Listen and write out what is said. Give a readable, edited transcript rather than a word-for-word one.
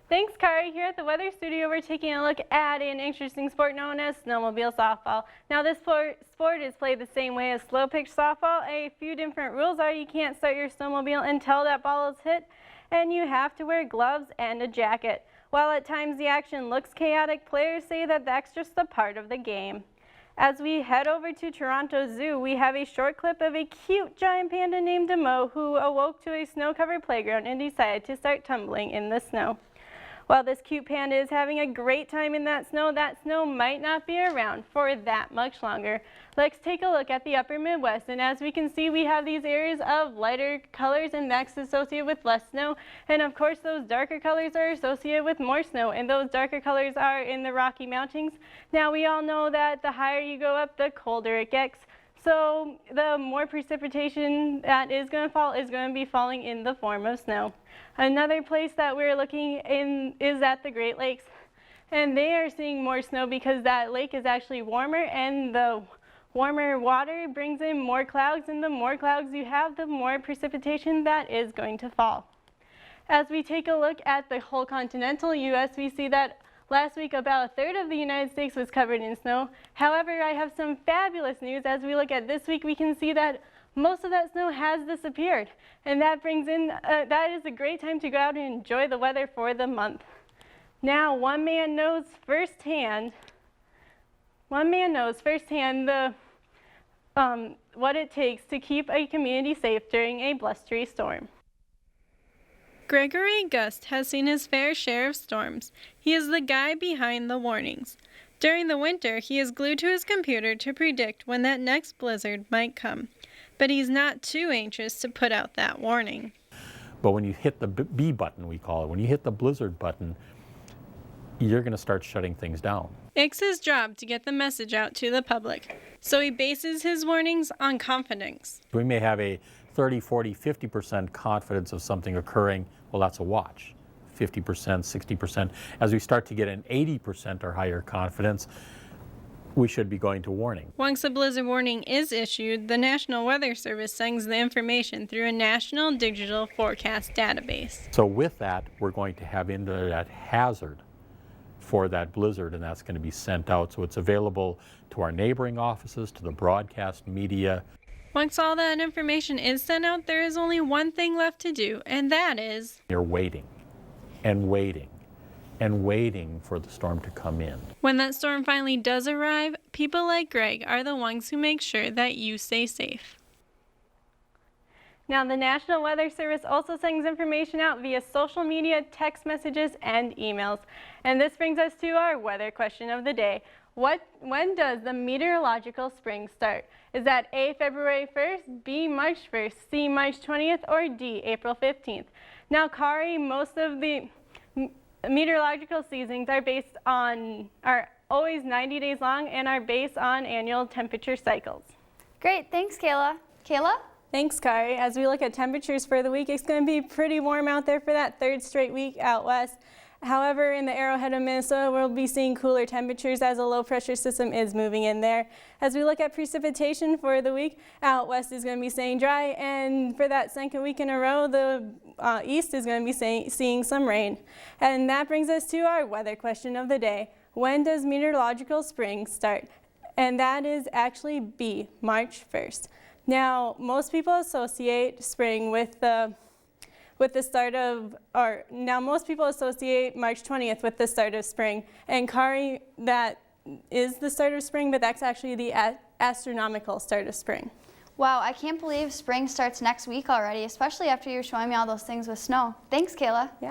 Thanks, Kari. Here at the Weather Studio, we're taking a look at an interesting sport known as snowmobile softball. Now, this sport is played the same way as slow pitch softball. A few different rules are you can't start your snowmobile until that ball is hit, and you have to wear gloves and a jacket. While at times the action looks chaotic, players say that that's just a part of the game. As we head over to Toronto Zoo, we have a short clip of a cute giant panda named Demo who awoke to a snow-covered playground and decided to start tumbling in the snow. While this cute panda is having a great time in that snow might not be around for that much longer. Let's take a look at the upper Midwest, and as we can see, we have these areas of lighter colors, and that's associated with less snow, and of course those darker colors are associated with more snow, and those darker colors are in the Rocky Mountains. Now, we all know that the higher you go up, the colder it gets. So the more precipitation that is going to fall is going to be falling in the form of snow. Another place that we're looking in is at the Great Lakes, and they are seeing more snow because that lake is actually warmer, and the warmer water brings in more clouds, and the more clouds you have, the more precipitation that is going to fall. As we take a look at the whole continental U.S., we see that last week, about a third of the United States was covered in snow. However, I have some fabulous news. As we look at this week, we can see that most of that snow has disappeared. And that brings in, that is a great time to go out and enjoy the weather for the month. Now, one man knows firsthand the, what it takes to keep a community safe during a blustery storm. Gregory Gust has seen his fair share of storms. He is the guy behind the warnings. During the winter, he is glued to his computer to predict when that next blizzard might come. But he's not too anxious to put out that warning. But when you hit the B button, we call it, when you hit the blizzard button, you're going to start shutting things down. It's his job to get the message out to the public, so he bases his warnings on confidence. We may have a 30, 40, 50% confidence of something occurring. Well, that's a watch. 50%, 60%. As we start to get an 80% or higher confidence, we should be going to warning. Once a blizzard warning is issued, the National Weather Service sends the information through a national digital forecast database. So with that, we're going to have into that hazard for that blizzard, and that's going to be sent out. So it's available to our neighboring offices, to the broadcast media. Once all that information is sent out, there is only one thing left to do, and that is... You're waiting and waiting and waiting for the storm to come in. When that storm finally does arrive, people like Greg are the ones who make sure that you stay safe. Now, the National Weather Service also sends information out via social media, text messages, and emails. And this brings us to our weather question of the day. When does the meteorological spring start? Is that A, February 1st, B, March 1st, C, March 20th, or D, April 15th? Now, Kari, most of the meteorological seasons are always 90 days long and are based on annual temperature cycles. Great, thanks, Kayla. Kayla? Thanks, Kari. As we look at temperatures for the week, it's going to be pretty warm out there for that third straight week out west. However, in the Arrowhead of Minnesota, we'll be seeing cooler temperatures as a low pressure system is moving in there. As we look at precipitation for the week, out west is going to be staying dry, and for that second week in a row, the east is going to be seeing some rain. And that brings us to our weather question of the day. When does meteorological spring start? And that is actually B, March 1st. Now, most people associate spring with the start of, most people associate March 20th with the start of spring. And Kari, that is the start of spring, but that's actually the astronomical start of spring. Wow, I can't believe spring starts next week already, especially after you're showing me all those things with snow. Thanks, Kayla. Yeah.